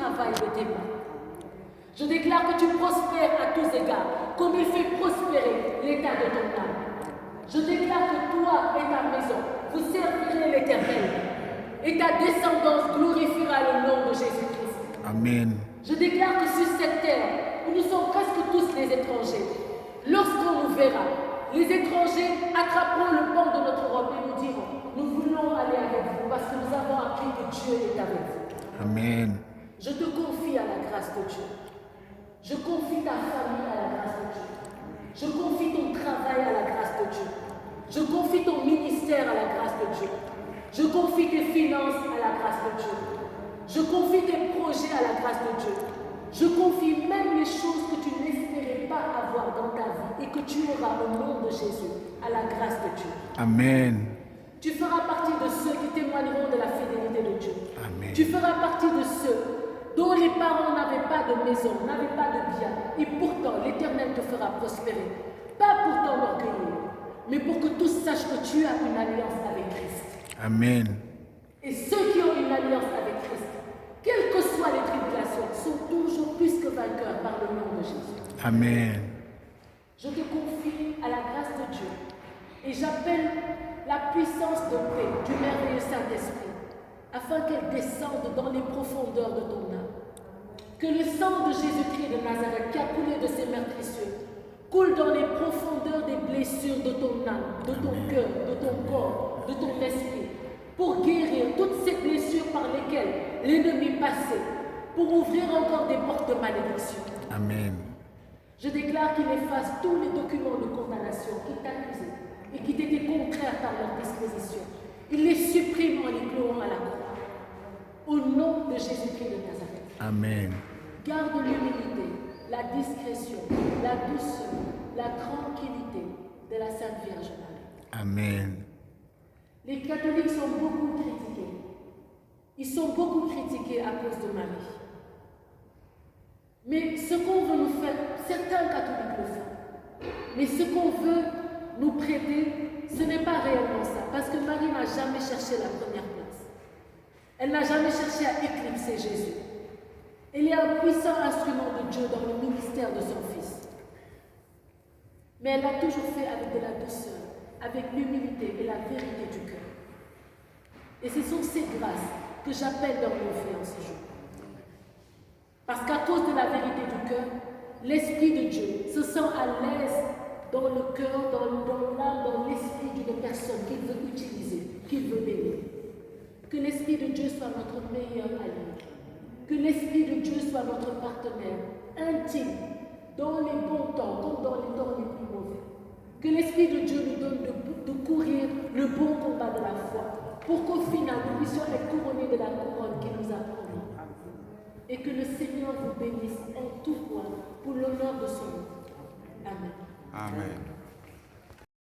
travail de tes mains. Je déclare que tu prospères à tous égards, comme il fait prospérer l'état de ton âme. Je déclare que toi et ta maison, vous servirez l'Éternel, et ta descendance glorifiera le nom de Jésus-Christ. Amen. Je déclare que sur cette terre, où nous sommes presque tous les étrangers, lorsqu'on nous verra, les étrangers attraperont le pan de notre robe et nous diront, nous voulons aller avec vous parce que nous avons appris que Dieu est avec vous. Amen. Je te confie à la grâce de Dieu. Je confie ta famille à la grâce de Dieu. Je confie ton travail à la grâce de Dieu. Je confie ton ministère à la grâce de Dieu. Je confie tes finances à la grâce de Dieu. Je confie tes projets à la grâce de Dieu. Je confie même les choses que tu n'espérais pas avoir dans ta vie et que tu auras au nom de Jésus à la grâce de Dieu. Amen. Tu feras partie de ceux qui témoigneront de la fidélité de Dieu. Amen. Tu feras partie de ceux dont les parents n'avaient pas de maison, n'avaient pas de bien. Et pourtant, l'Éternel te fera prospérer. Pas pour t'enorgueillir, mais pour que tous sachent que tu as une alliance avec Christ. Amen. Et ceux qui ont une alliance avec Christ, quelles que soient les tribulations, sont toujours plus que vainqueurs par le nom de Jésus. Amen. Je te confie à la grâce de Dieu et j'appelle la puissance de paix du merveilleux Saint-Esprit afin qu'elle descende dans les profondeurs de ton âme. Que le sang de Jésus-Christ de Nazareth qui a coulé de ses meurtrissures coule dans les profondeurs des blessures de ton âme, de ton cœur, de ton corps, de ton esprit, pour guérir toutes ces blessures par lesquelles l'ennemi passait, pour ouvrir encore des portes de malédiction. Amen. Je déclare qu'il efface tous les documents de condamnation qui t'accusaient et qui t'étaient contraires par leur disposition. Il les supprime en les clouant à la croix. Au nom de Jésus-Christ de Nazareth. Amen. Garde l'humilité, la discrétion, la douceur, la tranquillité de la Sainte Vierge Marie. Amen. Les catholiques sont beaucoup critiqués. Ils sont beaucoup critiqués à cause de Marie. Mais ce qu'on veut nous faire, certains catholiques le font. Mais ce qu'on veut nous prêter, ce n'est pas réellement ça. Parce que Marie n'a jamais cherché la première place. Elle n'a jamais cherché à éclipser Jésus. Elle est un puissant instrument de Dieu dans le ministère de son Fils. Mais elle l'a toujours fait avec de la douceur, avec l'humilité et la vérité du cœur. Et ce sont ces grâces que j'appelle dans nos vies en ce jour. Parce qu'à cause de la vérité du cœur, l'Esprit de Dieu se sent à l'aise dans le cœur, dans l'âme, dans l'esprit d'une personne qu'il veut utiliser, qu'il veut bénir. Que l'Esprit de Dieu soit notre meilleur allié. Que l'Esprit de Dieu soit notre partenaire intime, dans les bons temps comme dans les temps les plus mauvais. Que l'Esprit de Dieu nous donne de courir le bon combat de la foi, pour qu'au final nous puissions être couronnés de la couronne qu'il nous a promis. Et que le Seigneur vous bénisse en tout point pour l'honneur de son nom. Amen. Amen.